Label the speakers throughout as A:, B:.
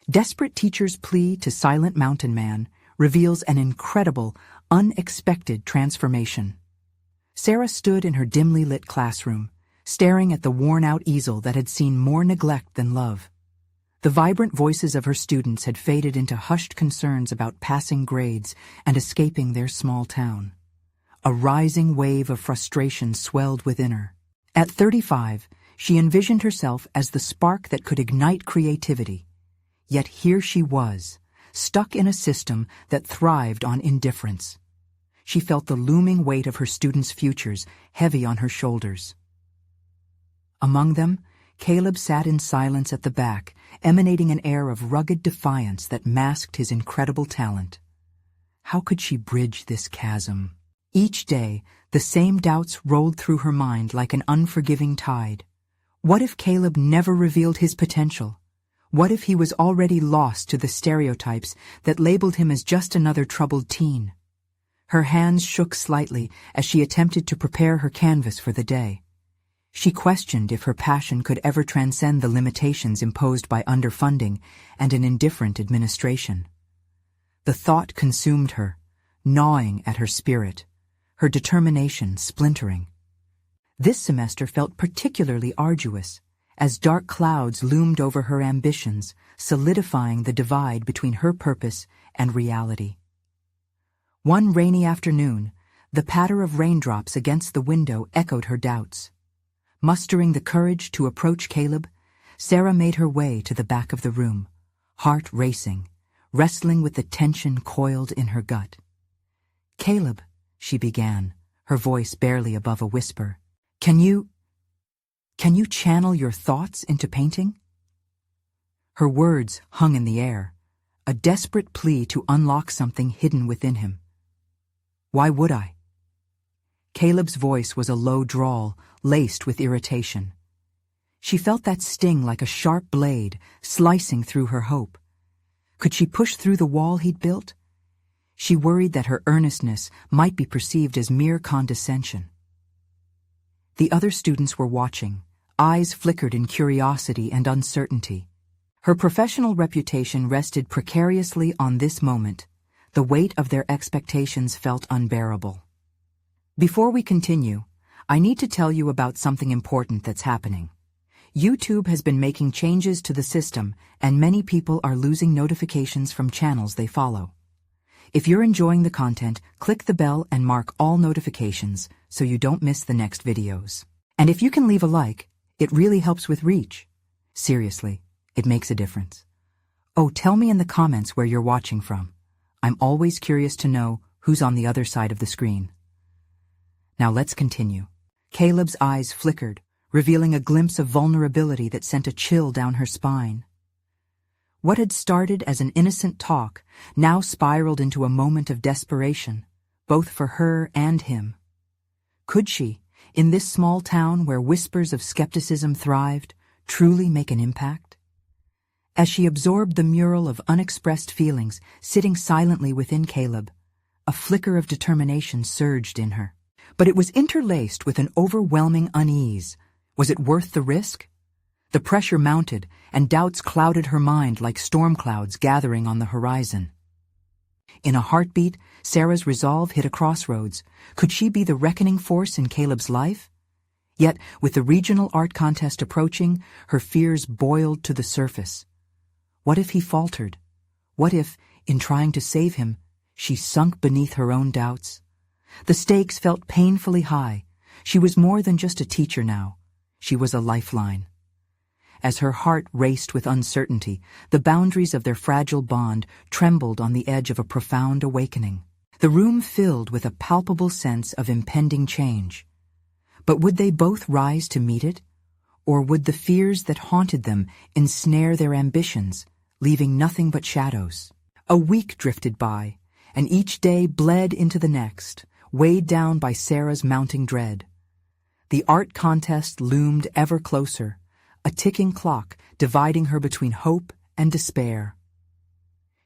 A: Desperate teacher's plea to silent mountain man reveals an incredible, unexpected transformation. Sarah stood in her dimly lit classroom, staring at the worn-out easel that had seen more neglect than love. The vibrant voices of her students had faded into hushed concerns about passing grades and escaping their small town. A rising wave of frustration swelled within her. At 35, she envisioned herself as the spark that could ignite creativity. Yet here she was, stuck in a system that thrived on indifference. She felt the looming weight of her students' futures heavy on her shoulders. Among them, Caleb sat in silence at the back, emanating an air of rugged defiance that masked his incredible talent. How could she bridge this chasm? Each day, the same doubts rolled through her mind like an unforgiving tide. What if Caleb never revealed his potential? What if he was already lost to the stereotypes that labeled him as just another troubled teen? Her hands shook slightly as she attempted to prepare her canvas for the day. She questioned if her passion could ever transcend the limitations imposed by underfunding and an indifferent administration. The thought consumed her, gnawing at her spirit, her determination splintering. This semester felt particularly arduous, as dark clouds loomed over her ambitions, solidifying the divide between her purpose and reality. One rainy afternoon, the patter of raindrops against the window echoed her doubts. Mustering the courage to approach Caleb, Sarah made her way to the back of the room, heart racing, wrestling with the tension coiled in her gut. "Caleb," she began, her voice barely above a whisper, Can you channel your thoughts into painting?" Her words hung in the air, a desperate plea to unlock something hidden within him. "Why would I?" Caleb's voice was a low drawl, laced with irritation. She felt that sting like a sharp blade, slicing through her hope. Could she push through the wall he'd built? She worried that her earnestness might be perceived as mere condescension. The other students were watching, eyes flickered in curiosity and uncertainty. Her professional reputation rested precariously on this moment. The weight of their expectations felt unbearable. Before we continue, I need to tell you about something important that's happening. YouTube has been making changes to the system, and many people are losing notifications from channels they follow. If you're enjoying the content, click the bell and mark all notifications so you don't miss the next videos. And if you can leave a like, it really helps with reach. Seriously, it makes a difference. Oh, tell me in the comments where you're watching from. I'm always curious to know who's on the other side of the screen. Now let's continue. Caleb's eyes flickered, revealing a glimpse of vulnerability that sent a chill down her spine. What had started as an innocent talk now spiraled into a moment of desperation, both for her and him. Could she, in this small town where whispers of skepticism thrived, truly make an impact? As she absorbed the mural of unexpressed feelings sitting silently within Caleb, a flicker of determination surged in her. But it was interlaced with an overwhelming unease. Was it worth the risk? The pressure mounted, and doubts clouded her mind like storm clouds gathering on the horizon. In a heartbeat, Sarah's resolve hit a crossroads. Could she be the reckoning force in Caleb's life? Yet, with the regional art contest approaching, her fears boiled to the surface. What if he faltered? What if, in trying to save him, she sunk beneath her own doubts? The stakes felt painfully high. She was more than just a teacher now. She was a lifeline. As her heart raced with uncertainty, the boundaries of their fragile bond trembled on the edge of a profound awakening. The room filled with a palpable sense of impending change. But would they both rise to meet it? Or would the fears that haunted them ensnare their ambitions, leaving nothing but shadows? A week drifted by, and each day bled into the next, weighed down by Sarah's mounting dread. The art contest loomed ever closer, a ticking clock dividing her between hope and despair.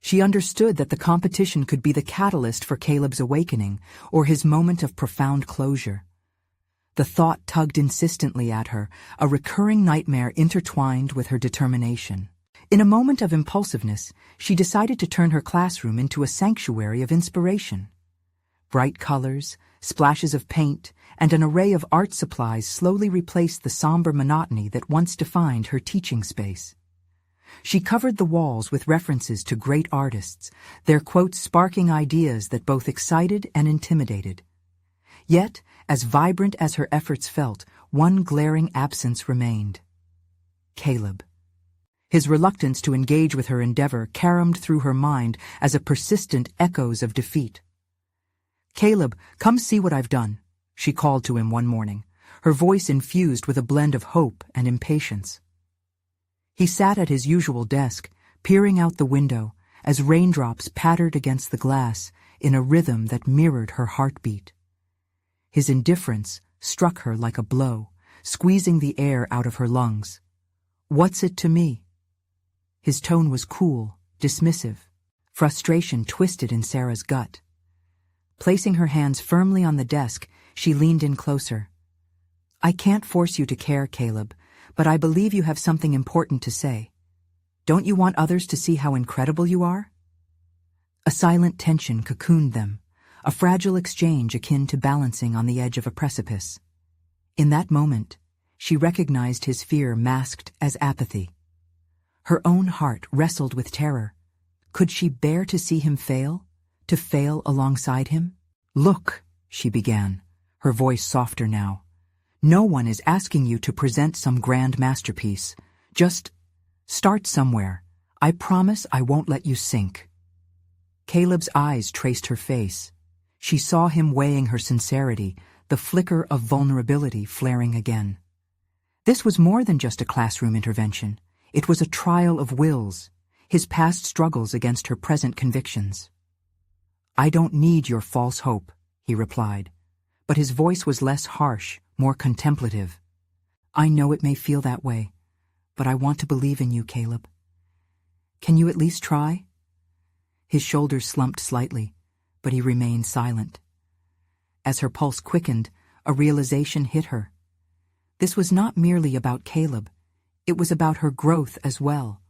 A: She understood that the competition could be the catalyst for Caleb's awakening or his moment of profound closure. The thought tugged insistently at her, a recurring nightmare intertwined with her determination. In a moment of impulsiveness, she decided to turn her classroom into a sanctuary of inspiration. Bright colors, splashes of paint, and an array of art supplies slowly replaced the somber monotony that once defined her teaching space. She covered the walls with references to great artists, their quotes sparking ideas that both excited and intimidated. Yet, as vibrant as her efforts felt, one glaring absence remained. Caleb. His reluctance to engage with her endeavor caromed through her mind as a persistent echoes of defeat. "Caleb, come see what I've done," she called to him one morning, her voice infused with a blend of hope and impatience. He sat at his usual desk, peering out the window, as raindrops pattered against the glass in a rhythm that mirrored her heartbeat. His indifference struck her like a blow, squeezing the air out of her lungs. "What's it to me?" His tone was cool, dismissive. Frustration twisted in Sarah's gut. Placing her hands firmly on the desk, she leaned in closer. "I can't force you to care, Caleb, but I believe you have something important to say. Don't you want others to see how incredible you are?" A silent tension cocooned them, a fragile exchange akin to balancing on the edge of a precipice. In that moment, she recognized his fear masked as apathy. Her own heart wrestled with terror. Could she bear to see him fail? To fail alongside him? "Look," she began, her voice softer now. "No one is asking you to present some grand masterpiece. Just start somewhere. I promise I won't let you sink." Caleb's eyes traced her face. She saw him weighing her sincerity, the flicker of vulnerability flaring again. This was more than just a classroom intervention. It was a trial of wills, his past struggles against her present convictions. "I don't need your false hope," he replied, but his voice was less harsh, more contemplative. "I know it may feel that way, but I want to believe in you, Caleb. Can you at least try?" His shoulders slumped slightly, but he remained silent. As her pulse quickened, a realization hit her. This was not merely about Caleb. It was about her growth as well.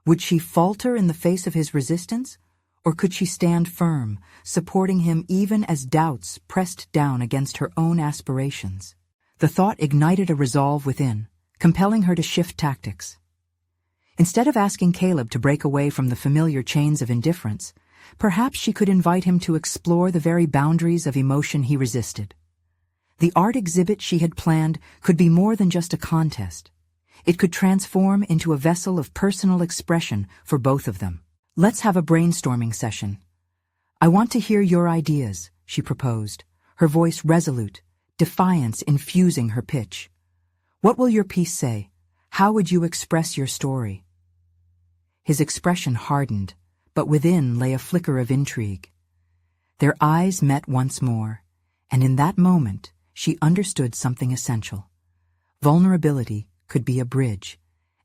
A: Would she falter in the face of his resistance, or could she stand firm, supporting him even as doubts pressed down against her own aspirations? The thought ignited a resolve within, compelling her to shift tactics. Instead of asking Caleb to break away from the familiar chains of indifference, perhaps she could invite him to explore the very boundaries of emotion he resisted. The art exhibit she had planned could be more than just a contest. It could transform into a vessel of personal expression for both of them. "Let's have a brainstorming session. I want to hear your ideas," she proposed, her voice resolute, defiance infusing her pitch. "What will your piece say? How would you express your story?" His expression hardened, but within lay a flicker of intrigue. Their eyes met once more, and in that moment she understood something essential. Vulnerability could be a bridge,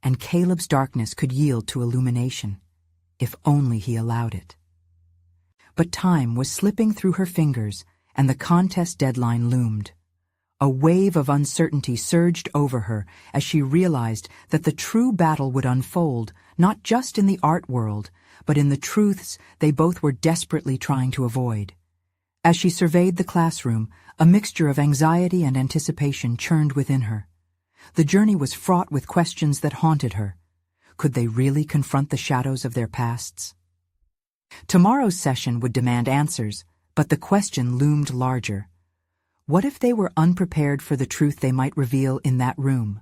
A: and Caleb's darkness could yield to illumination, if only he allowed it. But time was slipping through her fingers, and the contest deadline loomed. A wave of uncertainty surged over her as she realized that the true battle would unfold not just in the art world, but in the truths they both were desperately trying to avoid. As she surveyed the classroom, a mixture of anxiety and anticipation churned within her. The journey was fraught with questions that haunted her. Could they really confront the shadows of their pasts? Tomorrow's session would demand answers, but the question loomed larger. What if they were unprepared for the truth they might reveal in that room?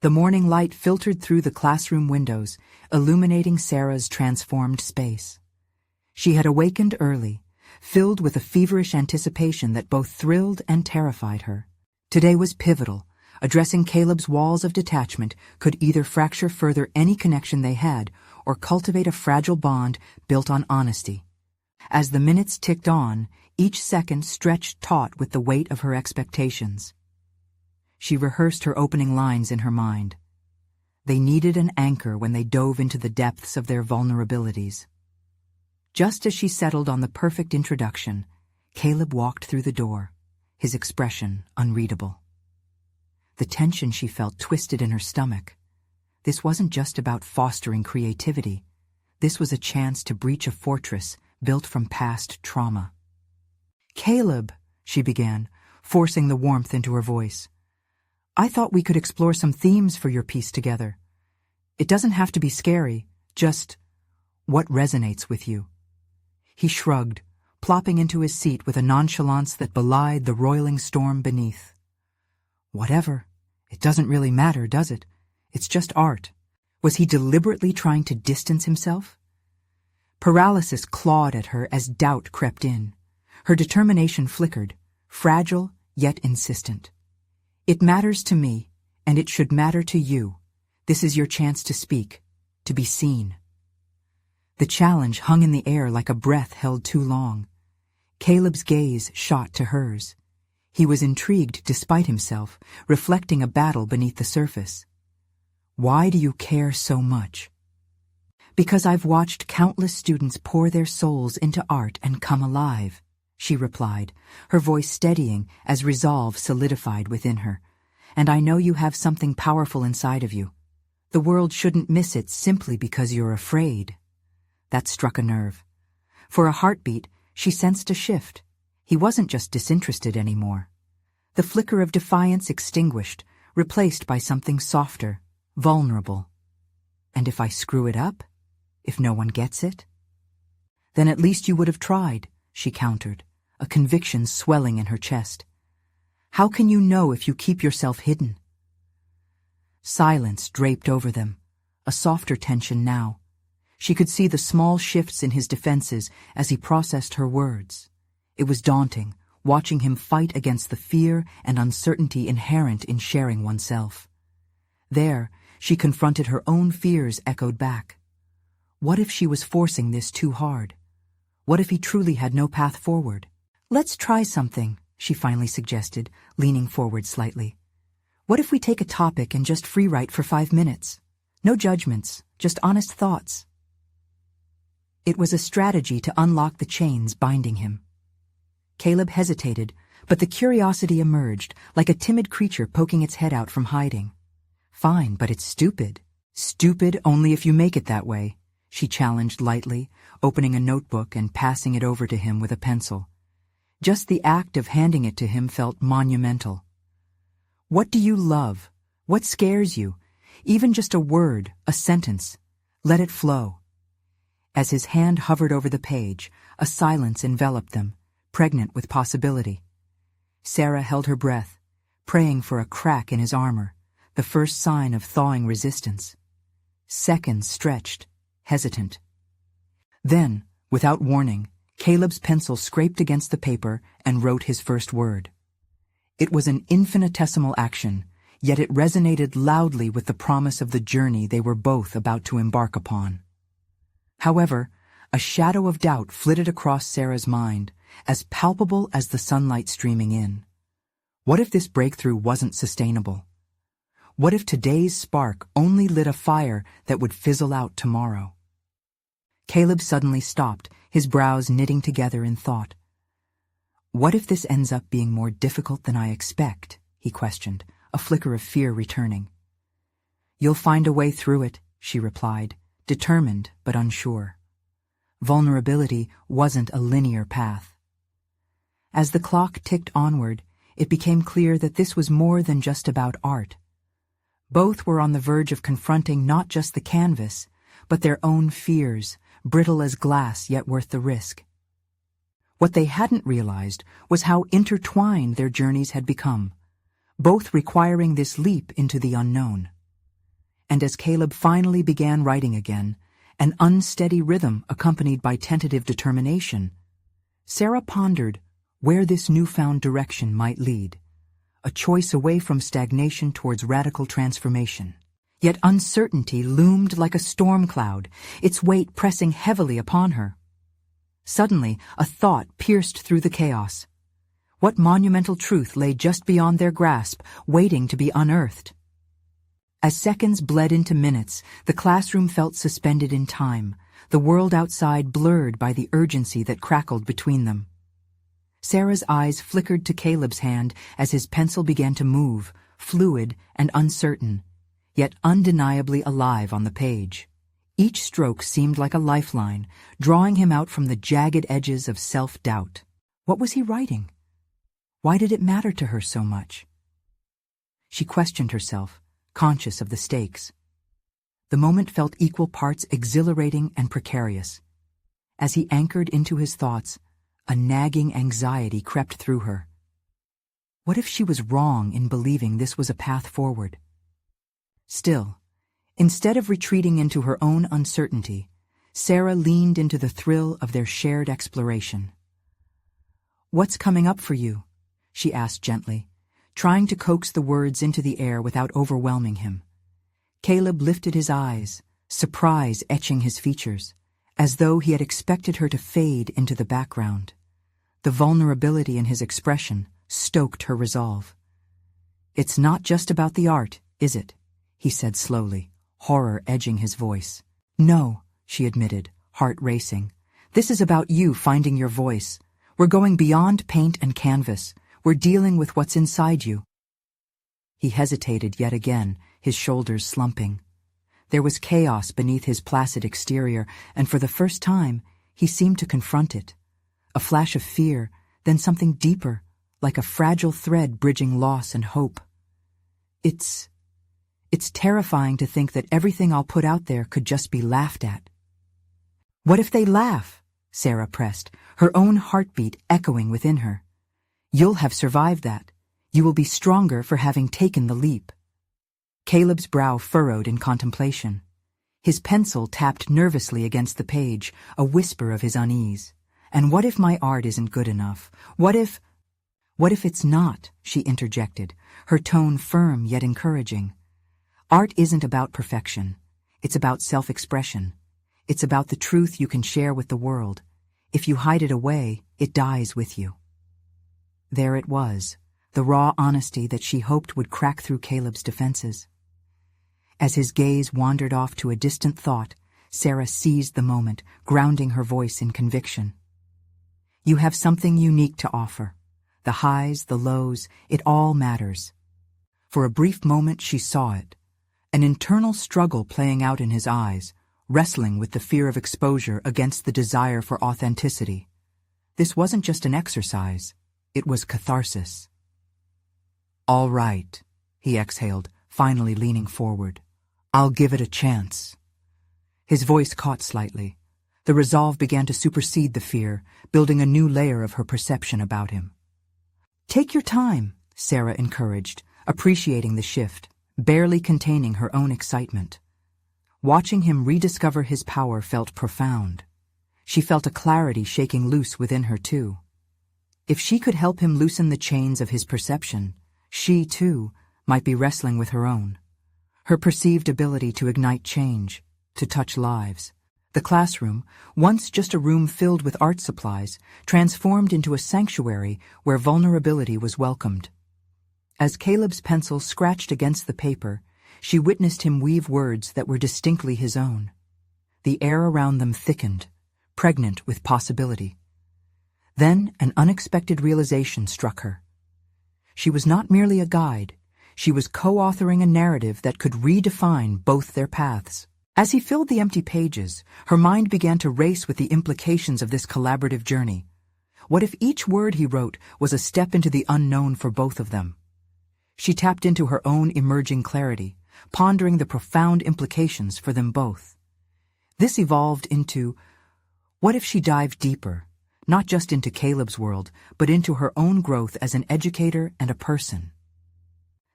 A: The morning light filtered through the classroom windows, illuminating Sarah's transformed space. She had awakened early, filled with a feverish anticipation that both thrilled and terrified her. Today was pivotal. Addressing Caleb's walls of detachment could either fracture further any connection they had or cultivate a fragile bond built on honesty. As the minutes ticked on, each second stretched taut with the weight of her expectations. She rehearsed her opening lines in her mind. They needed an anchor when they dove into the depths of their vulnerabilities. Just as she settled on the perfect introduction, Caleb walked through the door, his expression unreadable. The tension she felt twisted in her stomach. This wasn't just about fostering creativity. This was a chance to breach a fortress built from past trauma. "Caleb," she began, forcing the warmth into her voice. "I thought we could explore some themes for your piece together. It doesn't have to be scary, just what resonates with you." He shrugged, plopping into his seat with a nonchalance that belied the roiling storm beneath. "Whatever. It doesn't really matter, does it? It's just art." Was he deliberately trying to distance himself? Paralysis clawed at her as doubt crept in. Her determination flickered, fragile yet insistent. "It matters to me, and it should matter to you. This is your chance to speak, to be seen." The challenge hung in the air like a breath held too long. Caleb's gaze shot to hers. He was intrigued despite himself, reflecting a battle beneath the surface. "Why do you care so much?" "Because I've watched countless students pour their souls into art and come alive," she replied, her voice steadying as resolve solidified within her. "And I know you have something powerful inside of you. The world shouldn't miss it simply because you're afraid." That struck a nerve. For a heartbeat, she sensed a shift. He wasn't just disinterested anymore. The flicker of defiance extinguished, replaced by something softer, vulnerable. "And if I screw it up? If no one gets it?" "Then at least you would have tried," she countered, a conviction swelling in her chest. "How can you know if you keep yourself hidden?" Silence draped over them, a softer tension now. She could see the small shifts in his defenses as he processed her words. It was daunting, watching him fight against the fear and uncertainty inherent in sharing oneself. There, she confronted her own fears echoed back. What if she was forcing this too hard? What if he truly had no path forward? "Let's try something," she finally suggested, leaning forward slightly. "What if we take a topic and just free write for 5 minutes? No judgments, just honest thoughts." It was a strategy to unlock the chains binding him. Caleb hesitated, but the curiosity emerged, like a timid creature poking its head out from hiding. "Fine, but it's stupid." "Stupid only if you make it that way," she challenged lightly, opening a notebook and passing it over to him with a pencil. Just the act of handing it to him felt monumental. "What do you love? What scares you? Even just a word, a sentence. Let it flow." As his hand hovered over the page, a silence enveloped them, pregnant with possibility. Sarah held her breath, praying for a crack in his armor, the first sign of thawing resistance. Seconds stretched, hesitant. Then, without warning, Caleb's pencil scraped against the paper and wrote his first word. It was an infinitesimal action, yet it resonated loudly with the promise of the journey they were both about to embark upon. However, a shadow of doubt flitted across Sarah's mind, as palpable as the sunlight streaming in. What if this breakthrough wasn't sustainable? What if today's spark only lit a fire that would fizzle out tomorrow? Caleb suddenly stopped, his brows knitting together in thought. "What if this ends up being more difficult than I expect?" he questioned, a flicker of fear returning. "You'll find a way through it," she replied, determined but unsure. Vulnerability wasn't a linear path. As the clock ticked onward, it became clear that this was more than just about art. Both were on the verge of confronting not just the canvas, but their own fears, brittle as glass yet worth the risk. What they hadn't realized was how intertwined their journeys had become, both requiring this leap into the unknown. And as Caleb finally began writing again, an unsteady rhythm accompanied by tentative determination, Sarah pondered where this newfound direction might lead, a choice away from stagnation towards radical transformation. Yet uncertainty loomed like a storm cloud, its weight pressing heavily upon her. Suddenly, a thought pierced through the chaos. What monumental truth lay just beyond their grasp, waiting to be unearthed? As seconds bled into minutes, the classroom felt suspended in time, the world outside blurred by the urgency that crackled between them. Sarah's eyes flickered to Caleb's hand as his pencil began to move, fluid and uncertain, yet undeniably alive on the page. Each stroke seemed like a lifeline, drawing him out from the jagged edges of self-doubt. What was he writing? Why did it matter to her so much? She questioned herself, conscious of the stakes. The moment felt equal parts exhilarating and precarious. As he anchored into his thoughts, a nagging anxiety crept through her. What if she was wrong in believing this was a path forward? Still, instead of retreating into her own uncertainty, Sarah leaned into the thrill of their shared exploration. "What's coming up for you?" she asked gently, trying to coax the words into the air without overwhelming him. Caleb lifted his eyes, surprise etching his features, as though he had expected her to fade into the background. The vulnerability in his expression stoked her resolve. "It's not just about the art, is it?" he said slowly, horror edging his voice. "No," she admitted, heart racing. "This is about you finding your voice. We're going beyond paint and canvas. We're dealing with what's inside you." He hesitated yet again, his shoulders slumping. There was chaos beneath his placid exterior, and for the first time, he seemed to confront it. A flash of fear, then something deeper, like a fragile thread bridging loss and hope. It's terrifying to think that everything I'll put out there could just be laughed at." "What if they laugh?" Sarah pressed, her own heartbeat echoing within her. "You'll have survived that. You will be stronger for having taken the leap." Caleb's brow furrowed in contemplation. His pencil tapped nervously against the page, a whisper of his unease. "And what if my art isn't good enough? What if it's not?" she interjected, her tone firm yet encouraging. "Art isn't about perfection. It's about self-expression. It's about the truth you can share with the world. If you hide it away, it dies with you." There it was, the raw honesty that she hoped would crack through Caleb's defenses. As his gaze wandered off to a distant thought, Sarah seized the moment, grounding her voice in conviction. "You have something unique to offer. The highs, the lows, it all matters." For a brief moment she saw it, an internal struggle playing out in his eyes, wrestling with the fear of exposure against the desire for authenticity. This wasn't just an exercise, it was catharsis. "All right," he exhaled, finally leaning forward. "I'll give it a chance." His voice caught slightly. The resolve began to supersede the fear, building a new layer of her perception about him. "Take your time," Sarah encouraged, appreciating the shift, barely containing her own excitement. Watching him rediscover his power felt profound. She felt a clarity shaking loose within her, too. If she could help him loosen the chains of his perception, she, too, might be wrestling with her own. Her perceived ability to ignite change, to touch lives. The classroom, once just a room filled with art supplies, transformed into a sanctuary where vulnerability was welcomed. As Caleb's pencil scratched against the paper, she witnessed him weave words that were distinctly his own. The air around them thickened, pregnant with possibility. Then an unexpected realization struck her. She was not merely a guide, she was co-authoring a narrative that could redefine both their paths. As he filled the empty pages, her mind began to race with the implications of this collaborative journey. What if each word he wrote was a step into the unknown for both of them? She tapped into her own emerging clarity, pondering the profound implications for them both. This evolved into, what if she dived deeper, not just into Caleb's world, but into her own growth as an educator and a person?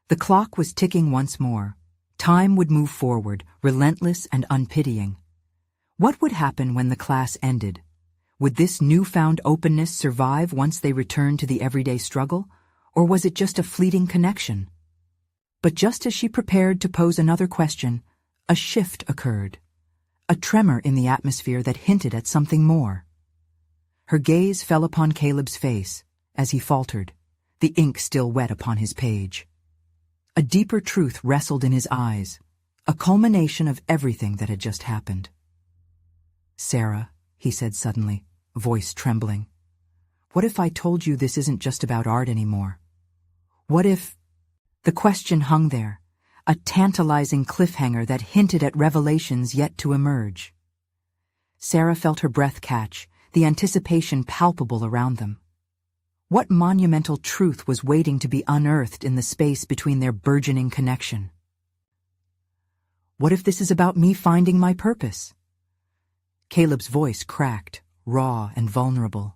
A: The clock was ticking once more. Time would move forward, relentless and unpitying. What would happen when the class ended? Would this newfound openness survive once they returned to the everyday struggle, or was it just a fleeting connection? But just as she prepared to pose another question, a shift occurred, a tremor in the atmosphere that hinted at something more. Her gaze fell upon Caleb's face as he faltered, the ink still wet upon his page. A deeper truth wrestled in his eyes, a culmination of everything that had just happened. "Sarah," he said suddenly, voice trembling, "what if I told you this isn't just about art anymore? What if—" The question hung there, a tantalizing cliffhanger that hinted at revelations yet to emerge. Sarah felt her breath catch, the anticipation palpable around them. What monumental truth was waiting to be unearthed in the space between their burgeoning connection? What if this is about me finding my purpose? Caleb's voice cracked, raw and vulnerable.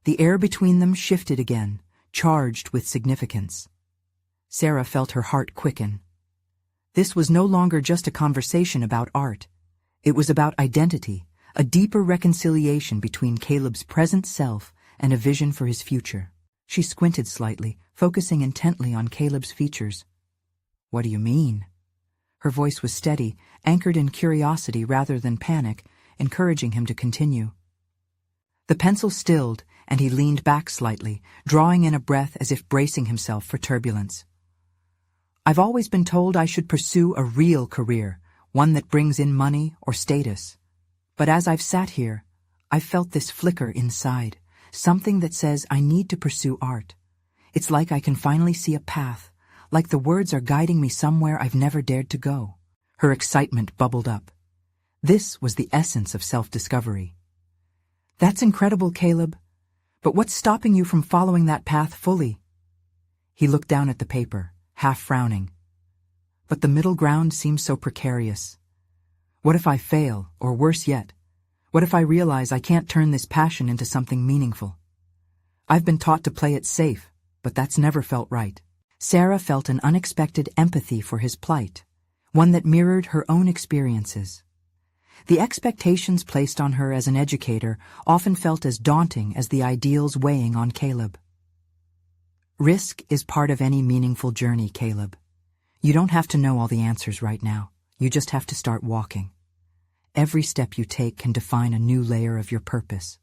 A: The air between them shifted again, charged with significance. Sarah felt her heart quicken. This was no longer just a conversation about art. It was about identity, a deeper reconciliation between Caleb's present self and a vision for his future. She squinted slightly, focusing intently on Caleb's features. "What do you mean?" Her voice was steady, anchored in curiosity rather than panic, encouraging him to continue. The pencil stilled, and he leaned back slightly, drawing in a breath as if bracing himself for turbulence. "I've always been told I should pursue a real career, one that brings in money or status. But as I've sat here, I've felt this flicker inside, something that says I need to pursue art. It's like I can finally see a path, like the words are guiding me somewhere I've never dared to go." Her excitement bubbled up. This was the essence of self-discovery. "That's incredible, Caleb. But what's stopping you from following that path fully?" He looked down at the paper, half frowning. "But the middle ground seems so precarious. What if I fail, or worse yet, what if I realize I can't turn this passion into something meaningful? I've been taught to play it safe, but that's never felt right." Sarah felt an unexpected empathy for his plight, one that mirrored her own experiences. The expectations placed on her as an educator often felt as daunting as the ideals weighing on Caleb. "Risk is part of any meaningful journey, Caleb. You don't have to know all the answers right now. You just have to start walking. Every step you take can define a new layer of your purpose."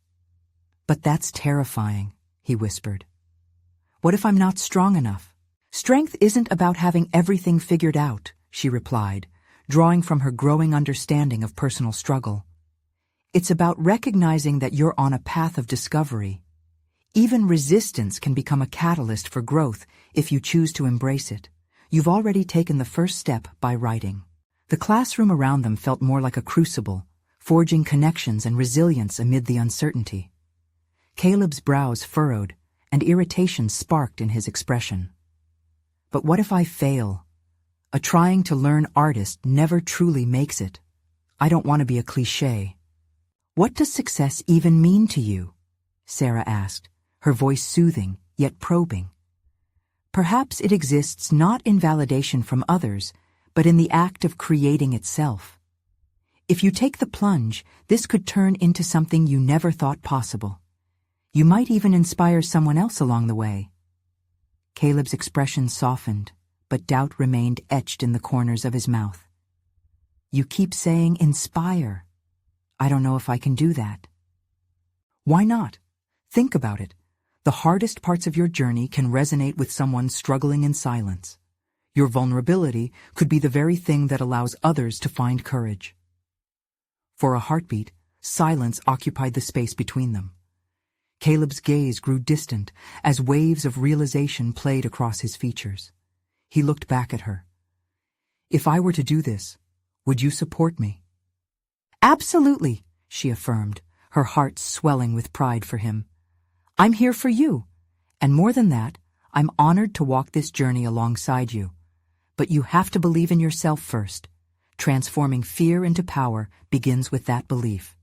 A: "But that's terrifying," he whispered. "What if I'm not strong enough?" "Strength isn't about having everything figured out," she replied, drawing from her growing understanding of personal struggle. "It's about recognizing that you're on a path of discovery. Even resistance can become a catalyst for growth if you choose to embrace it. You've already taken the first step by writing." The classroom around them felt more like a crucible, forging connections and resilience amid the uncertainty. Caleb's brows furrowed, and irritation sparked in his expression. "But what if I fail? A trying-to-learn artist never truly makes it. I don't want to be a cliché." "What does success even mean to you?" Sarah asked, her voice soothing, yet probing. "Perhaps it exists not in validation from others, but in the act of creating itself. If you take the plunge, this could turn into something you never thought possible. You might even inspire someone else along the way." Caleb's expression softened, but doubt remained etched in the corners of his mouth. "You keep saying inspire. I don't know if I can do that." "Why not? Think about it. The hardest parts of your journey can resonate with someone struggling in silence. Your vulnerability could be the very thing that allows others to find courage." For a heartbeat, silence occupied the space between them. Caleb's gaze grew distant as waves of realization played across his features. He looked back at her. "If I were to do this, would you support me?" "Absolutely," she affirmed, her heart swelling with pride for him. "I'm here for you, and more than that, I'm honored to walk this journey alongside you. But you have to believe in yourself first. Transforming fear into power begins with that belief."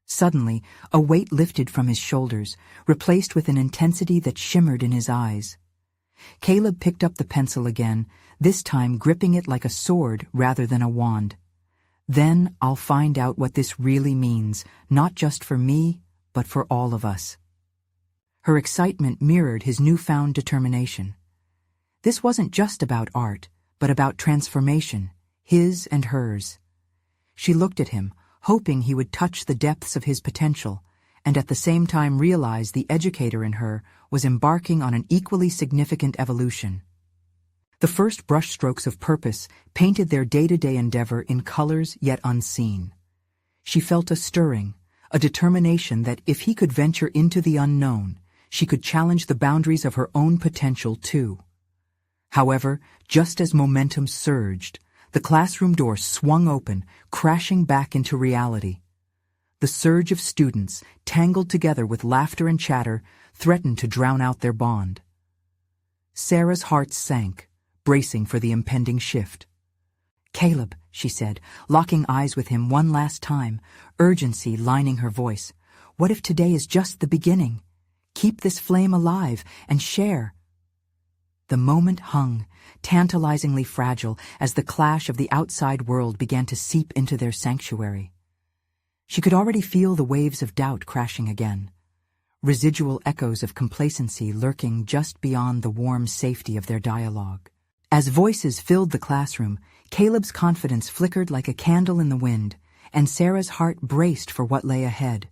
A: Suddenly, a weight lifted from his shoulders, replaced with an intensity that shimmered in his eyes. Caleb picked up the pencil again, this time gripping it like a sword rather than a wand. "Then I'll find out what this really means, not just for me, but for all of us." Her excitement mirrored his newfound determination. This wasn't just about art, but about transformation, his and hers. She looked at him, hoping he would touch the depths of his potential, and at the same time realize the educator in her was embarking on an equally significant evolution. The first brushstrokes of purpose painted their day-to-day endeavor in colors yet unseen. She felt a stirring, a determination that if he could venture into the unknown, she could challenge the boundaries of her own potential too. However, just as momentum surged, the classroom door swung open, crashing back into reality. The surge of students, tangled together with laughter and chatter, threatened to drown out their bond. Sarah's heart sank, bracing for the impending shift. "Caleb," she said, locking eyes with him one last time, urgency lining her voice. "What if today is just the beginning? Keep this flame alive and share." The moment hung, tantalizingly fragile, as the clash of the outside world began to seep into their sanctuary. She could already feel the waves of doubt crashing again, residual echoes of complacency lurking just beyond the warm safety of their dialogue. As voices filled the classroom, Caleb's confidence flickered like a candle in the wind, and Sarah's heart braced for what lay ahead.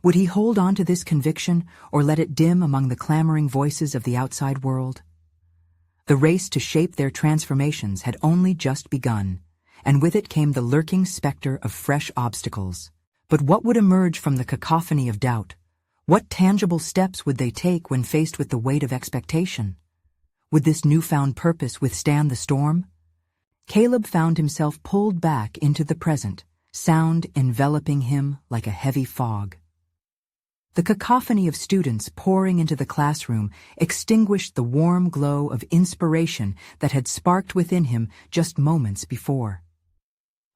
A: Would he hold on to this conviction or let it dim among the clamoring voices of the outside world? The race to shape their transformations had only just begun, and with it came the lurking specter of fresh obstacles. But what would emerge from the cacophony of doubt? What tangible steps would they take when faced with the weight of expectation? Would this newfound purpose withstand the storm? Caleb found himself pulled back into the present, sound enveloping him like a heavy fog. The cacophony of students pouring into the classroom extinguished the warm glow of inspiration that had sparked within him just moments before.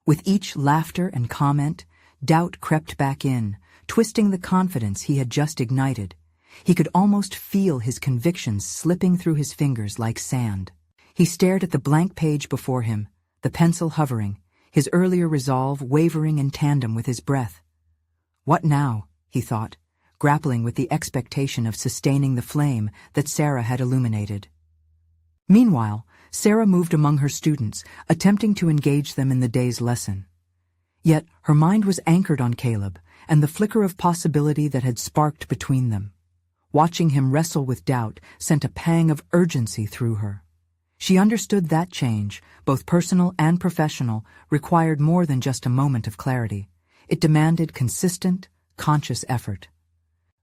A: With each laughter and comment, doubt crept back in, twisting the confidence he had just ignited. He could almost feel his convictions slipping through his fingers like sand. He stared at the blank page before him, the pencil hovering, his earlier resolve wavering in tandem with his breath. What now, he thought, grappling with the expectation of sustaining the flame that Sarah had illuminated. Meanwhile, Sarah moved among her students, attempting to engage them in the day's lesson. Yet her mind was anchored on Caleb and the flicker of possibility that had sparked between them. Watching him wrestle with doubt sent a pang of urgency through her. She understood that change, both personal and professional, required more than just a moment of clarity. It demanded consistent, conscious effort.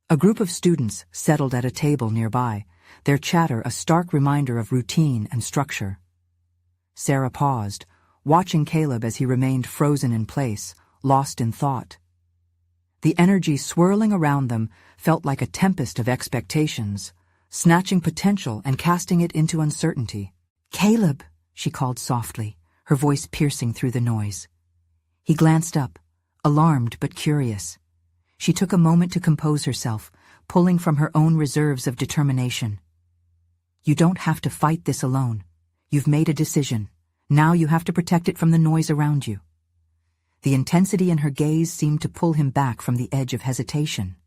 A: A group of students settled at a table nearby, their chatter a stark reminder of routine and structure. Sarah paused, watching Caleb as he remained frozen in place, lost in thought. The energy swirling around them felt like a tempest of expectations, snatching potential and casting it into uncertainty. "Caleb," she called softly, her voice piercing through the noise. He glanced up, alarmed but curious. She took a moment to compose herself, pulling from her own reserves of determination. "You don't have to fight this alone. You've made a decision. Now you have to protect it from the noise around you." The intensity in her gaze seemed to pull him back from the edge of hesitation.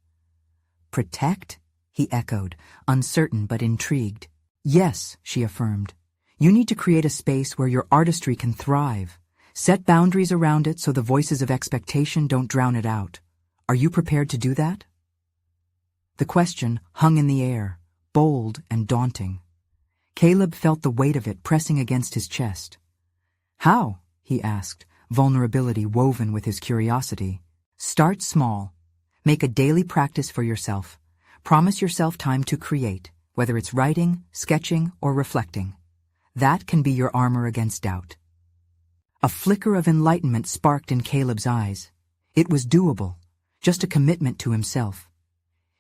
A: "Protect?" he echoed, uncertain but intrigued. "Yes," she affirmed. "You need to create a space where your artistry can thrive. Set boundaries around it so the voices of expectation don't drown it out. Are you prepared to do that?" The question hung in the air, bold and daunting. Caleb felt the weight of it pressing against his chest. "How?" he asked, vulnerability woven with his curiosity. "Start small. Make a daily practice for yourself. Promise yourself time to create, whether it's writing, sketching, or reflecting. That can be your armor against doubt." A flicker of enlightenment sparked in Caleb's eyes. It was doable, just a commitment to himself.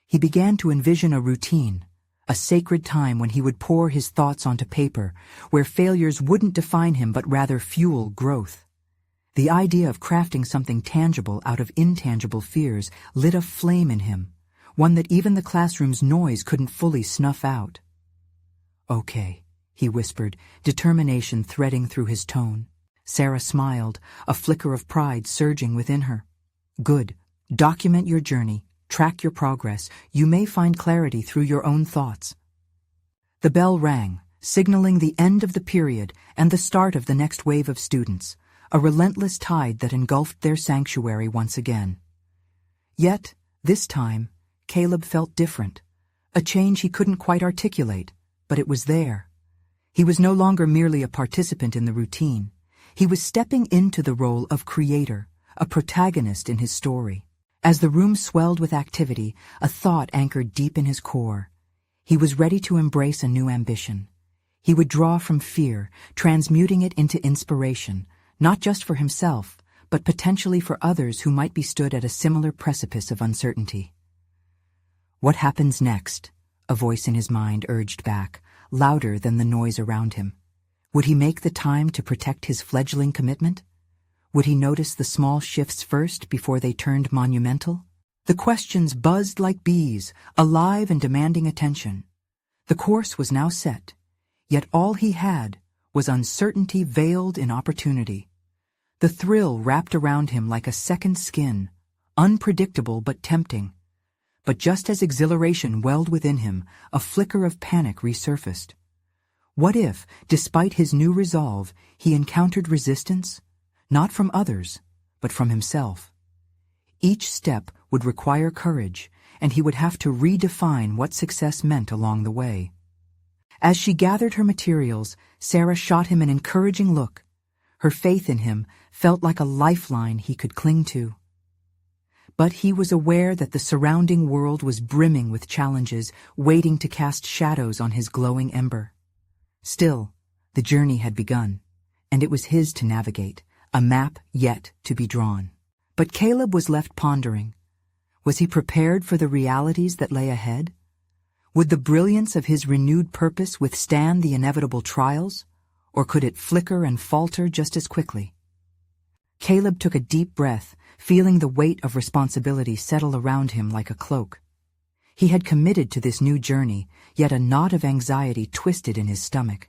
A: He began to envision a routine, a sacred time when he would pour his thoughts onto paper, where failures wouldn't define him but rather fuel growth. The idea of crafting something tangible out of intangible fears lit a flame in him, one that even the classroom's noise couldn't fully snuff out. "Okay," he whispered, determination threading through his tone. Sarah smiled, a flicker of pride surging within her. "Good. Document your journey. Track your progress. You may find clarity through your own thoughts." The bell rang, signaling the end of the period and the start of the next wave of students, a relentless tide that engulfed their sanctuary once again. Yet, this time, Caleb felt different, a change he couldn't quite articulate, but it was there. He was no longer merely a participant in the routine. He was stepping into the role of creator, a protagonist in his story. As the room swelled with activity, a thought anchored deep in his core. He was ready to embrace a new ambition. He would draw from fear, transmuting it into inspiration, not just for himself, but potentially for others who might be stood at a similar precipice of uncertainty. "What happens next?" a voice in his mind urged back, louder than the noise around him. Would he make the time to protect his fledgling commitment? Would he notice the small shifts first before they turned monumental? The questions buzzed like bees, alive and demanding attention. The course was now set, yet all he had was uncertainty veiled in opportunity. The thrill wrapped around him like a second skin, unpredictable but tempting. But just as exhilaration welled within him, a flicker of panic resurfaced. What if, despite his new resolve, he encountered resistance? Not from others, but from himself. Each step would require courage, and he would have to redefine what success meant along the way. As she gathered her materials, Sarah shot him an encouraging look. Her faith in him felt like a lifeline he could cling to. But he was aware that the surrounding world was brimming with challenges, waiting to cast shadows on his glowing ember. Still, the journey had begun, and it was his to navigate, a map yet to be drawn. But Caleb was left pondering. Was he prepared for the realities that lay ahead? Would the brilliance of his renewed purpose withstand the inevitable trials, or could it flicker and falter just as quickly? Caleb took a deep breath, feeling the weight of responsibility settle around him like a cloak. He had committed to this new journey, yet a knot of anxiety twisted in his stomach.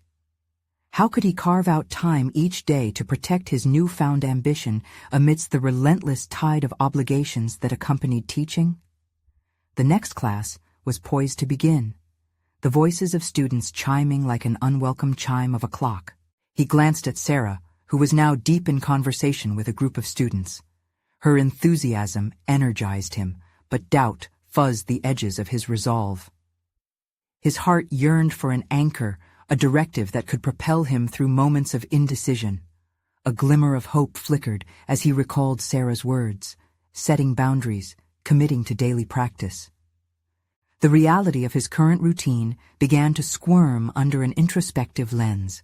A: How could he carve out time each day to protect his newfound ambition amidst the relentless tide of obligations that accompanied teaching? The next class was poised to begin, the voices of students chiming like an unwelcome chime of a clock. He glanced at Sarah, who was now deep in conversation with a group of students. Her enthusiasm energized him, but doubt fuzzed the edges of his resolve. His heart yearned for an anchor, a directive that could propel him through moments of indecision. A glimmer of hope flickered as he recalled Sarah's words, setting boundaries, committing to daily practice. The reality of his current routine began to squirm under an introspective lens.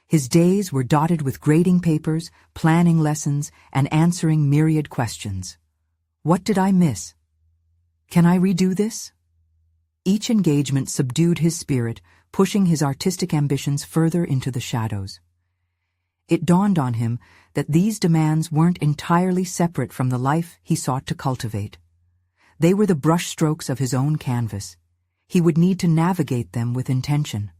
A: His days were dotted with grading papers, planning lessons, and answering myriad questions. What did I miss? Can I redo this? Each engagement subdued his spirit, pushing his artistic ambitions further into the shadows. It dawned on him that these demands weren't entirely separate from the life he sought to cultivate. They were the brushstrokes of his own canvas. He would need to navigate them with intention.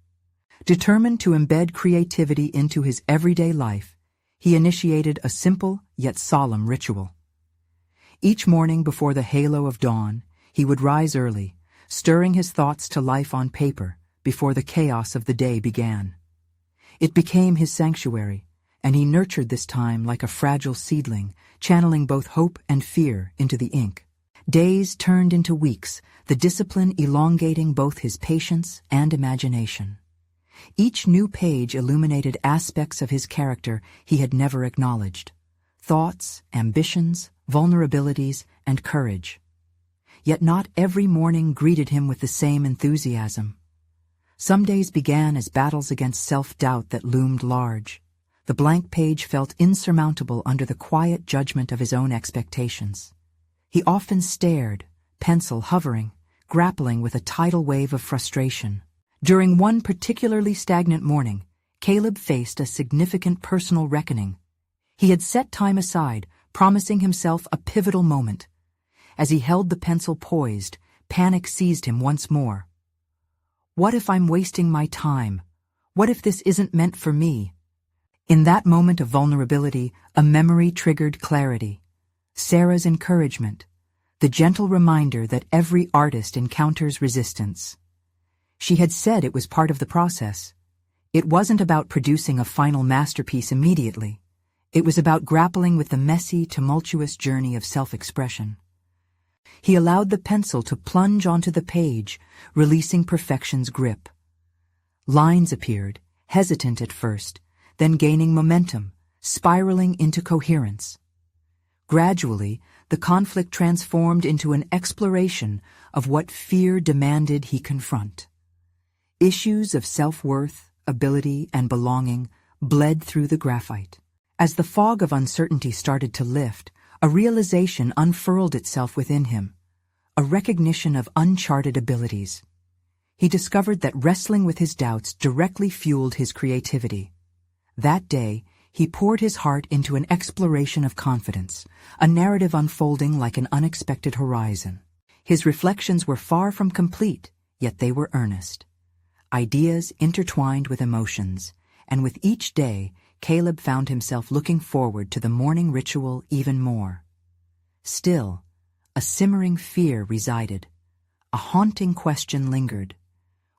A: Determined to embed creativity into his everyday life, he initiated a simple yet solemn ritual. Each morning before the halo of dawn, he would rise early, stirring his thoughts to life on paper before the chaos of the day began. It became his sanctuary, and he nurtured this time like a fragile seedling, channeling both hope and fear into the ink. Days turned into weeks, the discipline elongating both his patience and imagination. Each new page illuminated aspects of his character he had never acknowledged: thoughts, ambitions, vulnerabilities, and courage. Yet not every morning greeted him with the same enthusiasm. Some days began as battles against self-doubt that loomed large. The blank page felt insurmountable under the quiet judgment of his own expectations. He often stared, pencil hovering, grappling with a tidal wave of frustration. During one particularly stagnant morning, Caleb faced a significant personal reckoning. He had set time aside, promising himself a pivotal moment. As he held the pencil poised, panic seized him once more. What if I'm wasting my time? What if this isn't meant for me? In that moment of vulnerability, a memory triggered clarity. Sarah's encouragement, the gentle reminder that every artist encounters resistance. She had said it was part of the process. It wasn't about producing a final masterpiece immediately. It was about grappling with the messy, tumultuous journey of self-expression. He allowed the pencil to plunge onto the page, releasing perfection's grip. Lines appeared, hesitant at first, then gaining momentum, spiraling into coherence. Gradually, the conflict transformed into an exploration of what fear demanded he confront. Issues of self-worth, ability, and belonging bled through the graphite. As the fog of uncertainty started to lift, a realization unfurled itself within him, a recognition of uncharted abilities. He discovered that wrestling with his doubts directly fueled his creativity. That day, he poured his heart into an exploration of confidence, a narrative unfolding like an unexpected horizon. His reflections were far from complete, yet they were earnest. Ideas intertwined with emotions, and with each day, Caleb found himself looking forward to the morning ritual even more. Still, a simmering fear resided. A haunting question lingered.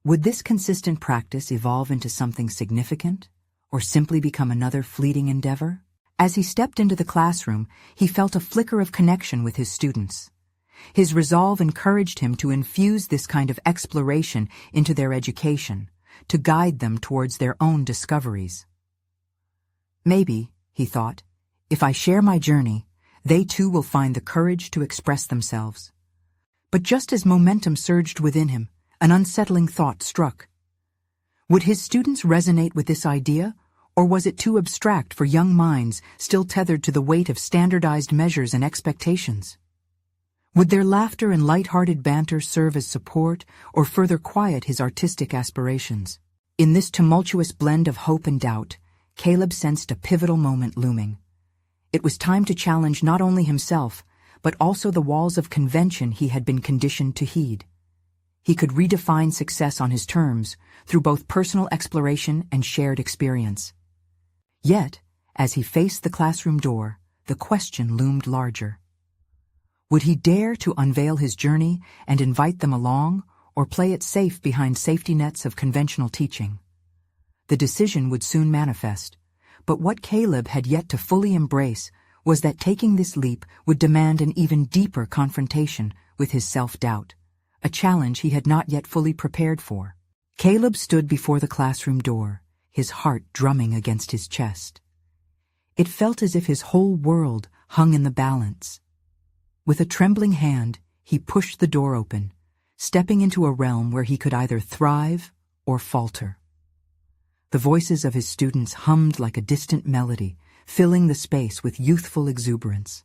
A: Would this consistent practice evolve into something significant, or simply become another fleeting endeavor? As he stepped into the classroom, he felt a flicker of connection with his students. His resolve encouraged him to infuse this kind of exploration into their education, to guide them towards their own discoveries. Maybe, he thought, if I share my journey, they too will find the courage to express themselves. But just as momentum surged within him, an unsettling thought struck. Would his students resonate with this idea, or was it too abstract for young minds still tethered to the weight of standardized measures and expectations? Would their laughter and light-hearted banter serve as support or further quiet his artistic aspirations? In this tumultuous blend of hope and doubt, Caleb sensed a pivotal moment looming. It was time to challenge not only himself, but also the walls of convention he had been conditioned to heed. He could redefine success on his terms through both personal exploration and shared experience. Yet, as he faced the classroom door, the question loomed larger. Would he dare to unveil his journey and invite them along, or play it safe behind safety nets of conventional teaching? The decision would soon manifest, but what Caleb had yet to fully embrace was that taking this leap would demand an even deeper confrontation with his self-doubt, a challenge he had not yet fully prepared for. Caleb stood before the classroom door, his heart drumming against his chest. It felt as if his whole world hung in the balance. With a trembling hand, he pushed the door open, stepping into a realm where he could either thrive or falter. The voices of his students hummed like a distant melody, filling the space with youthful exuberance.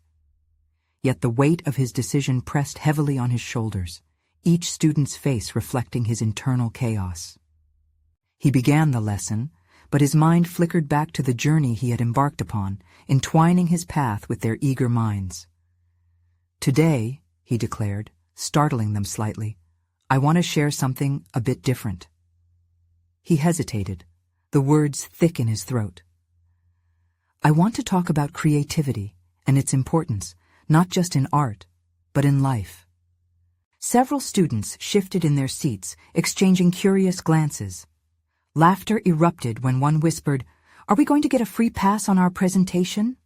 A: Yet the weight of his decision pressed heavily on his shoulders, each student's face reflecting his internal chaos. He began the lesson, but his mind flickered back to the journey he had embarked upon, entwining his path with their eager minds. Today, he declared, startling them slightly, I want to share something a bit different. He hesitated, the words thick in his throat. I want to talk about creativity and its importance, not just in art, but in life. Several students shifted in their seats, exchanging curious glances. Laughter erupted when one whispered, Are we going to get a free pass on our presentation?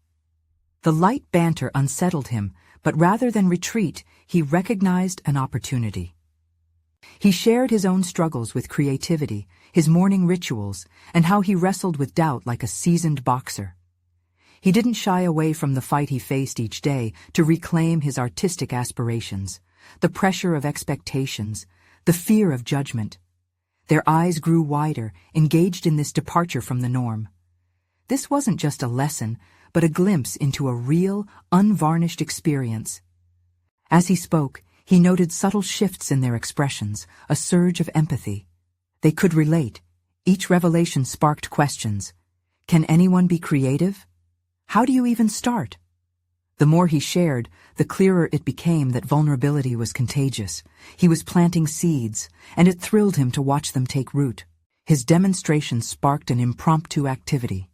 A: The light banter unsettled him, but rather than retreat, he recognized an opportunity. He shared his own struggles with creativity, his morning rituals, and how he wrestled with doubt like a seasoned boxer. He didn't shy away from the fight he faced each day to reclaim his artistic aspirations, the pressure of expectations, the fear of judgment. Their eyes grew wider, engaged in this departure from the norm. This wasn't just a lesson, but a glimpse into a real, unvarnished experience. As he spoke, he noted subtle shifts in their expressions, a surge of empathy. They could relate. Each revelation sparked questions. Can anyone be creative? How do you even start? The more he shared, the clearer it became that vulnerability was contagious. He was planting seeds, and it thrilled him to watch them take root. His demonstration sparked an impromptu activity.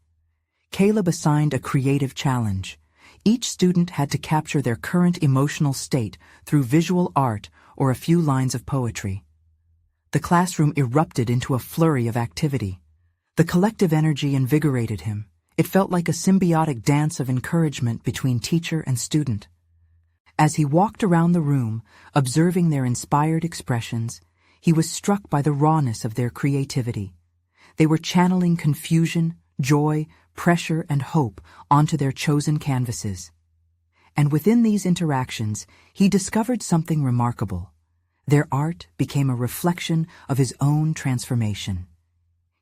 A: Caleb assigned a creative challenge. Each student had to capture their current emotional state through visual art or a few lines of poetry. The classroom erupted into a flurry of activity. The collective energy invigorated him. It felt like a symbiotic dance of encouragement between teacher and student. As he walked around the room, observing their inspired expressions, he was struck by the rawness of their creativity. They were channeling confusion, joy, pressure, and hope onto their chosen canvases. And within these interactions, he discovered something remarkable. Their art became a reflection of his own transformation.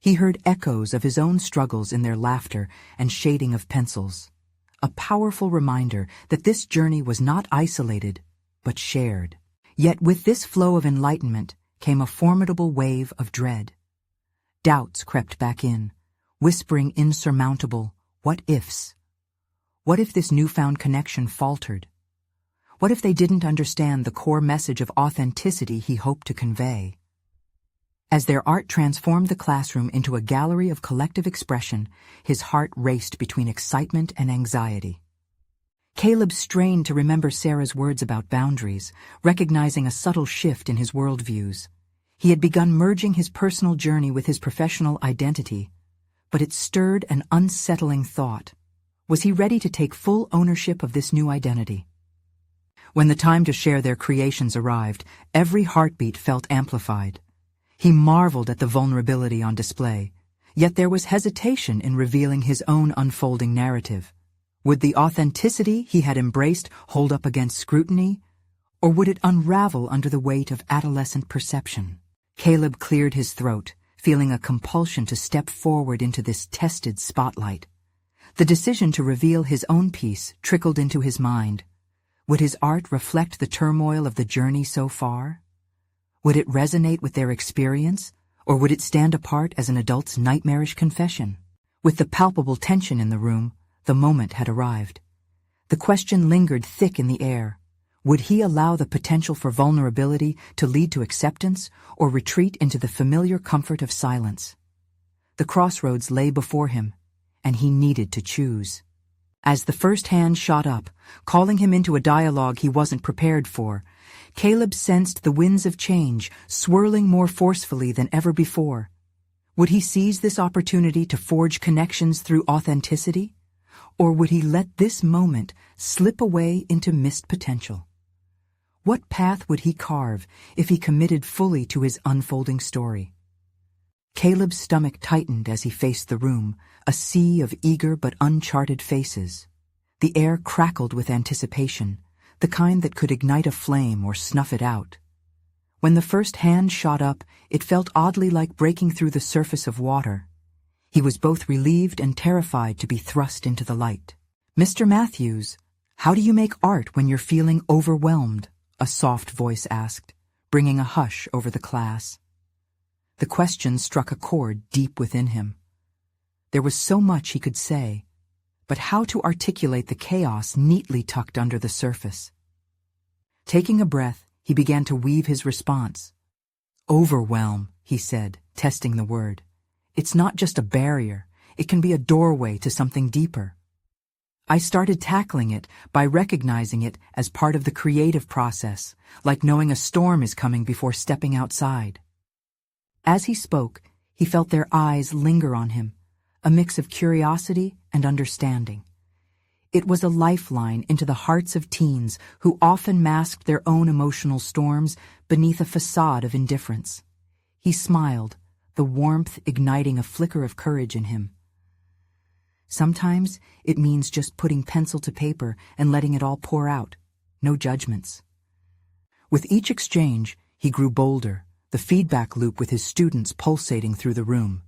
A: He heard echoes of his own struggles in their laughter and shading of pencils, a powerful reminder that this journey was not isolated, but shared. Yet with this flow of enlightenment came a formidable wave of dread. Doubts crept back in, whispering insurmountable what-ifs. What if this newfound connection faltered? What if they didn't understand the core message of authenticity he hoped to convey? As their art transformed the classroom into a gallery of collective expression, his heart raced between excitement and anxiety. Caleb strained to remember Sarah's words about boundaries, recognizing a subtle shift in his worldviews. He had begun merging his personal journey with his professional identity, but it stirred an unsettling thought. Was he ready to take full ownership of this new identity? When the time to share their creations arrived, every heartbeat felt amplified. He marveled at the vulnerability on display, yet there was hesitation in revealing his own unfolding narrative. Would the authenticity he had embraced hold up against scrutiny, or would it unravel under the weight of adolescent perception? Caleb cleared his throat, feeling a compulsion to step forward into this tested spotlight. The decision to reveal his own piece trickled into his mind. Would his art reflect the turmoil of the journey so far? Would it resonate with their experience, or would it stand apart as an adult's nightmarish confession? With the palpable tension in the room, the moment had arrived. The question lingered thick in the air. Would he allow the potential for vulnerability to lead to acceptance, or retreat into the familiar comfort of silence? The crossroads lay before him, and he needed to choose. As the first hand shot up, calling him into a dialogue he wasn't prepared for, Caleb sensed the winds of change swirling more forcefully than ever before. Would he seize this opportunity to forge connections through authenticity? Or would he let this moment slip away into missed potential? What path would he carve if he committed fully to his unfolding story? Caleb's stomach tightened as he faced the room, a sea of eager but uncharted faces. The air crackled with anticipation, the kind that could ignite a flame or snuff it out. When the first hand shot up, it felt oddly like breaking through the surface of water. He was both relieved and terrified to be thrust into the light. "Mr. Matthews, how do you make art when you're feeling overwhelmed?" a soft voice asked, bringing a hush over the class. The question struck a chord deep within him. There was so much he could say, but how to articulate the chaos neatly tucked under the surface? Taking a breath, he began to weave his response. "Overwhelm," he said, testing the word. "It's not just a barrier, it can be a doorway to something deeper. I started tackling it by recognizing it as part of the creative process, like knowing a storm is coming before stepping outside." As he spoke, he felt their eyes linger on him, a mix of curiosity and understanding. It was a lifeline into the hearts of teens who often masked their own emotional storms beneath a facade of indifference. He smiled, the warmth igniting a flicker of courage in him. Sometimes it means just putting pencil to paper and letting it all pour out, no judgments. With each exchange, he grew bolder, the feedback loop with his students pulsating through the room.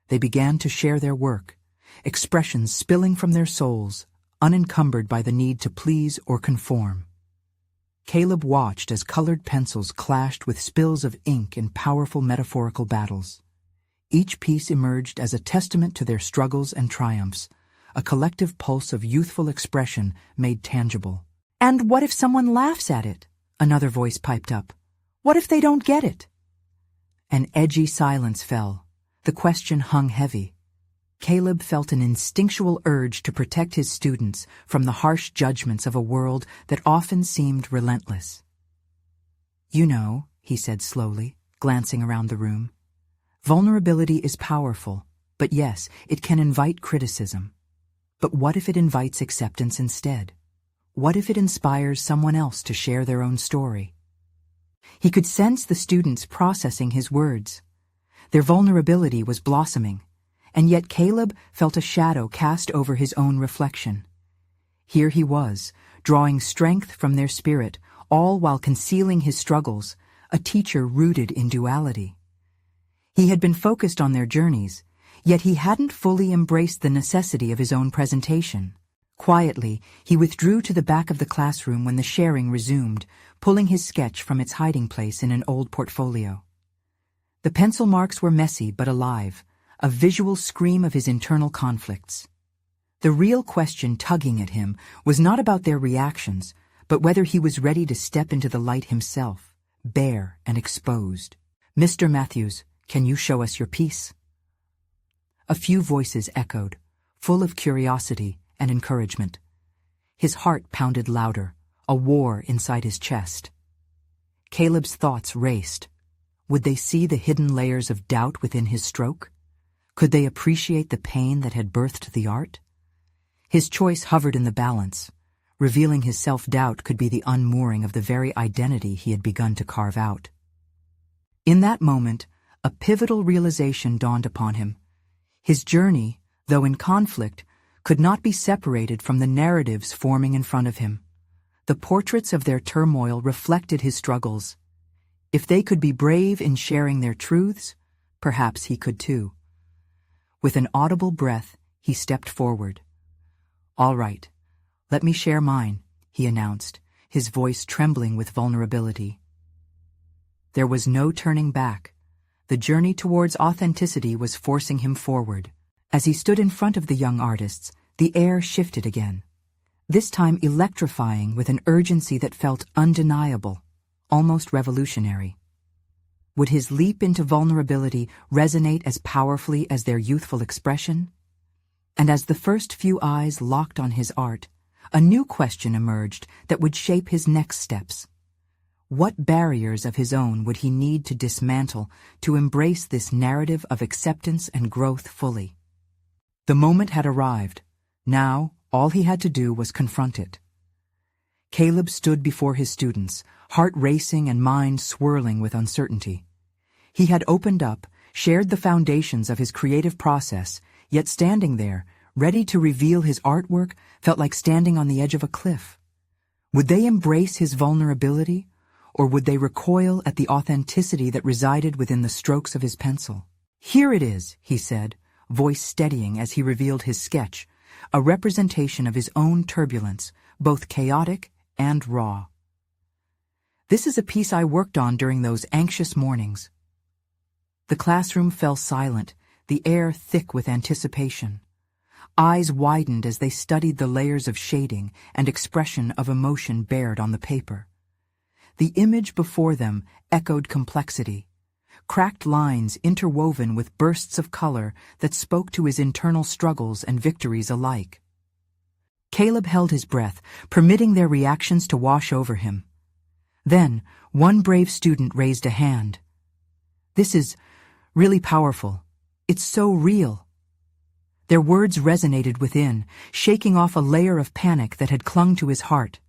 A: They began to share their work, expressions spilling from their souls, unencumbered by the need to please or conform. Caleb watched as colored pencils clashed with spills of ink in powerful metaphorical battles. Each piece emerged as a testament to their struggles and triumphs, a collective pulse of youthful expression made tangible. "And what if someone laughs at it?" another voice piped up. "What if they don't get it?" An edgy silence fell. The question hung heavy. Caleb felt an instinctual urge to protect his students from the harsh judgments of a world that often seemed relentless. "You know," he said slowly, glancing around the room, "vulnerability is powerful, but yes, it can invite criticism. But what if it invites acceptance instead? What if it inspires someone else to share their own story?" He could sense the students processing his words. Their vulnerability was blossoming, and yet Caleb felt a shadow cast over his own reflection. Here he was, drawing strength from their spirit, all while concealing his struggles, a teacher rooted in duality. He had been focused on their journeys, yet he hadn't fully embraced the necessity of his own presentation. Quietly, he withdrew to the back of the classroom when the sharing resumed, pulling his sketch from its hiding place in an old portfolio. The pencil marks were messy but alive, a visual scream of his internal conflicts. The real question tugging at him was not about their reactions, but whether he was ready to step into the light himself, bare and exposed. "Mr. Matthews, can you show us your piece?" A few voices echoed, full of curiosity and encouragement. His heart pounded louder, a war inside his chest. Caleb's thoughts raced. Would they see the hidden layers of doubt within his stroke? Could they appreciate the pain that had birthed the art? His choice hovered in the balance. Revealing his self-doubt could be the unmooring of the very identity he had begun to carve out. In that moment, a pivotal realization dawned upon him. His journey, though in conflict, could not be separated from the narratives forming in front of him. The portraits of their turmoil reflected his struggles. If they could be brave in sharing their truths, perhaps he could too. With an audible breath, he stepped forward. "All right, let me share mine," he announced, his voice trembling with vulnerability. There was no turning back. The journey towards authenticity was forcing him forward. As he stood in front of the young artists, the air shifted again, this time electrifying with an urgency that felt undeniable, almost revolutionary. Would his leap into vulnerability resonate as powerfully as their youthful expression? And as the first few eyes locked on his art, a new question emerged that would shape his next steps. What barriers of his own would he need to dismantle to embrace this narrative of acceptance and growth fully? The moment had arrived. Now, all he had to do was confront it. Caleb stood before his students, heart racing and mind swirling with uncertainty. He had opened up, shared the foundations of his creative process, yet standing there, ready to reveal his artwork, felt like standing on the edge of a cliff. Would they embrace his vulnerability, or would they recoil at the authenticity that resided within the strokes of his pencil? "Here it is," he said, voice steadying as he revealed his sketch, a representation of his own turbulence, both chaotic and raw. "This is a piece I worked on during those anxious mornings." The classroom fell silent, the air thick with anticipation. Eyes widened as they studied the layers of shading and expression of emotion bared on the paper. The image before them echoed complexity, cracked lines interwoven with bursts of color that spoke to his internal struggles and victories alike. Caleb held his breath, permitting their reactions to wash over him. Then, one brave student raised a hand. "This is really powerful. It's so real." Their words resonated within, shaking off a layer of panic that had clung to his heart.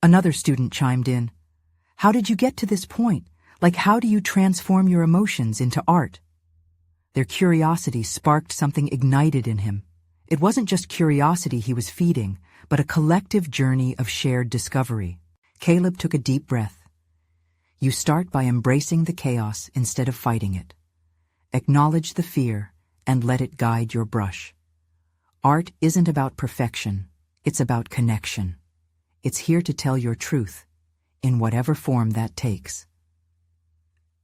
A: Another student chimed in. "How did you get to this point? Like, how do you transform your emotions into art?" Their curiosity sparked something ignited in him. It wasn't just curiosity he was feeding, but a collective journey of shared discovery. Caleb took a deep breath. "You start by embracing the chaos instead of fighting it. Acknowledge the fear and let it guide your brush. Art isn't about perfection, it's about connection. It's here to tell your truth, in whatever form that takes."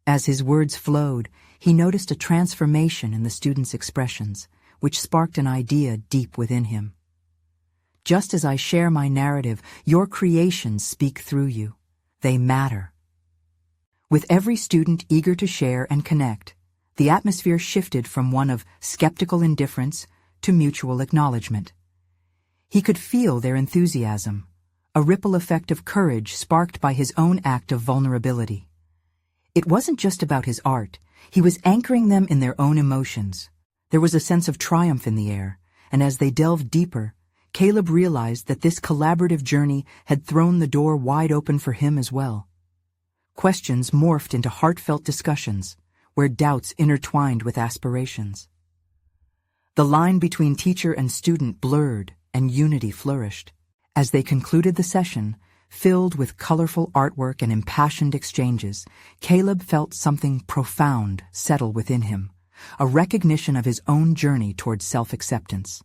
A: As his words flowed, he noticed a transformation in the students' expressions, which sparked an idea deep within him. "Just as I share my narrative, your creations speak through you. They matter." With every student eager to share and connect, the atmosphere shifted from one of skeptical indifference to mutual acknowledgement. He could feel their enthusiasm, a ripple effect of courage sparked by his own act of vulnerability. It wasn't just about his art, he was anchoring them in their own emotions. There was a sense of triumph in the air, and as they delved deeper, Caleb realized that this collaborative journey had thrown the door wide open for him as well. Questions morphed into heartfelt discussions, where doubts intertwined with aspirations. The line between teacher and student blurred, and unity flourished. As they concluded the session, Filled with colorful artwork and impassioned exchanges, Caleb felt something profound settle within him, a recognition of his own journey towards self-acceptance.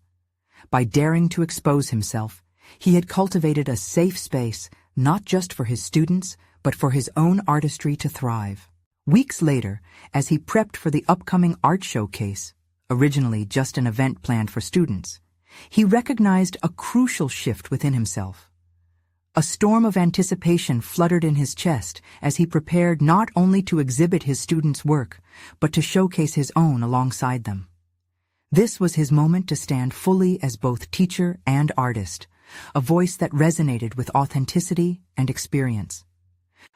A: By daring to expose himself, he had cultivated a safe space not just for his students, but for his own artistry to thrive. Weeks later, as he prepped for the upcoming art showcase, originally just an event planned for students, he recognized a crucial shift within himself. A storm of anticipation fluttered in his chest as he prepared not only to exhibit his students' work, but to showcase his own alongside them. This was his moment to stand fully as both teacher and artist, a voice that resonated with authenticity and experience.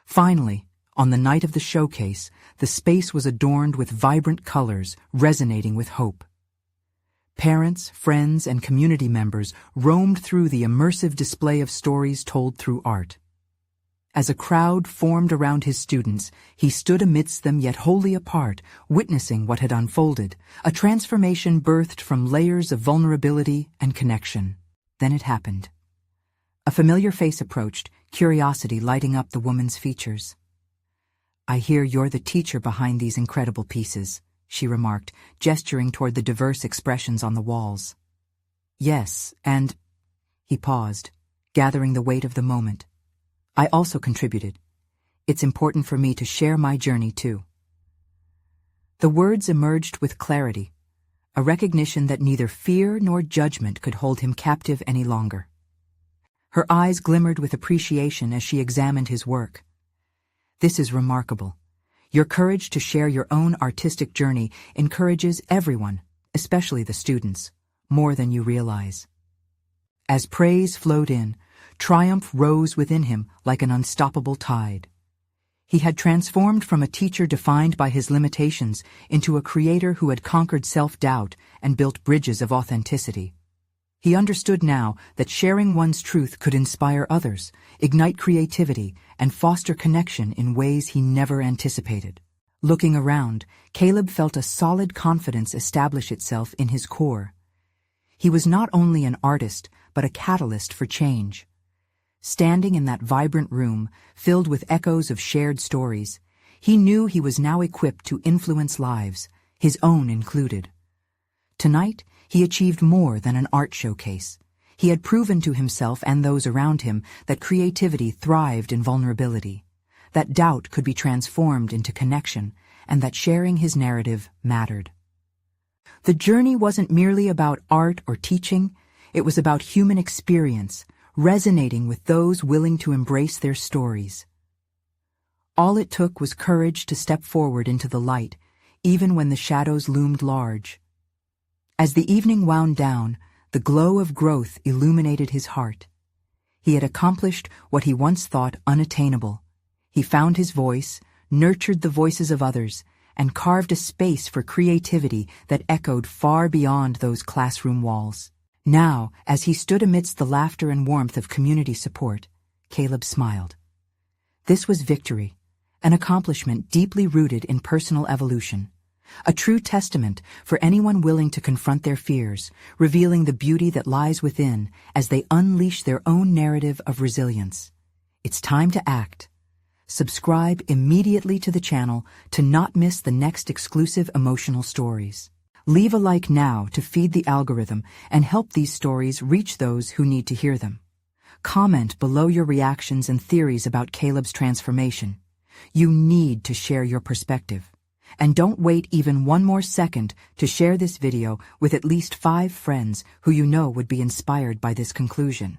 A: Finally, on the night of the showcase, the space was adorned with vibrant colors resonating with hope. Parents, friends, and community members roamed through the immersive display of stories told through art. As a crowd formed around his students, he stood amidst them yet wholly apart, witnessing what had unfolded, a transformation birthed from layers of vulnerability and connection. Then it happened. A familiar face approached, curiosity lighting up the woman's features. "I hear you're the teacher behind these incredible pieces," she remarked, gesturing toward the diverse expressions on the walls. "Yes, and—" He paused, gathering the weight of the moment. "I also contributed. It's important for me to share my journey too." The words emerged with clarity, a recognition that neither fear nor judgment could hold him captive any longer. Her eyes glimmered with appreciation as she examined his work. "This is remarkable. Your courage to share your own artistic journey encourages everyone, especially the students, more than you realize." As praise flowed in, triumph rose within him like an unstoppable tide. He had transformed from a teacher defined by his limitations into a creator who had conquered self-doubt and built bridges of authenticity. He understood now that sharing one's truth could inspire others, ignite creativity, and foster connection in ways he never anticipated. Looking around, Caleb felt a solid confidence establish itself in his core. He was not only an artist, but a catalyst for change. Standing in that vibrant room, filled with echoes of shared stories, he knew he was now equipped to influence lives, his own included. Tonight, he achieved more than an art showcase. He had proven to himself and those around him that creativity thrived in vulnerability, that doubt could be transformed into connection, and that sharing his narrative mattered. The journey wasn't merely about art or teaching, it was about human experience, resonating with those willing to embrace their stories. All it took was courage to step forward into the light, even when the shadows loomed large. As the evening wound down, the glow of growth illuminated his heart. He had accomplished what he once thought unattainable. He found his voice, nurtured the voices of others, and carved a space for creativity that echoed far beyond those classroom walls. Now, as he stood amidst the laughter and warmth of community support, Caleb smiled. This was victory, an accomplishment deeply rooted in personal evolution. A true testament for anyone willing to confront their fears, revealing the beauty that lies within as they unleash their own narrative of resilience. It's time to act. Subscribe immediately to the channel to not miss the next exclusive emotional stories. Leave a like now to feed the algorithm and help these stories reach those who need to hear them. Comment below your reactions and theories about Caleb's transformation. You need to share your perspective. And don't wait even one more second to share this video with at least 5 friends who you know would be inspired by this conclusion.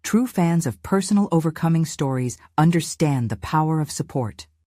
A: True fans of personal overcoming stories understand the power of support.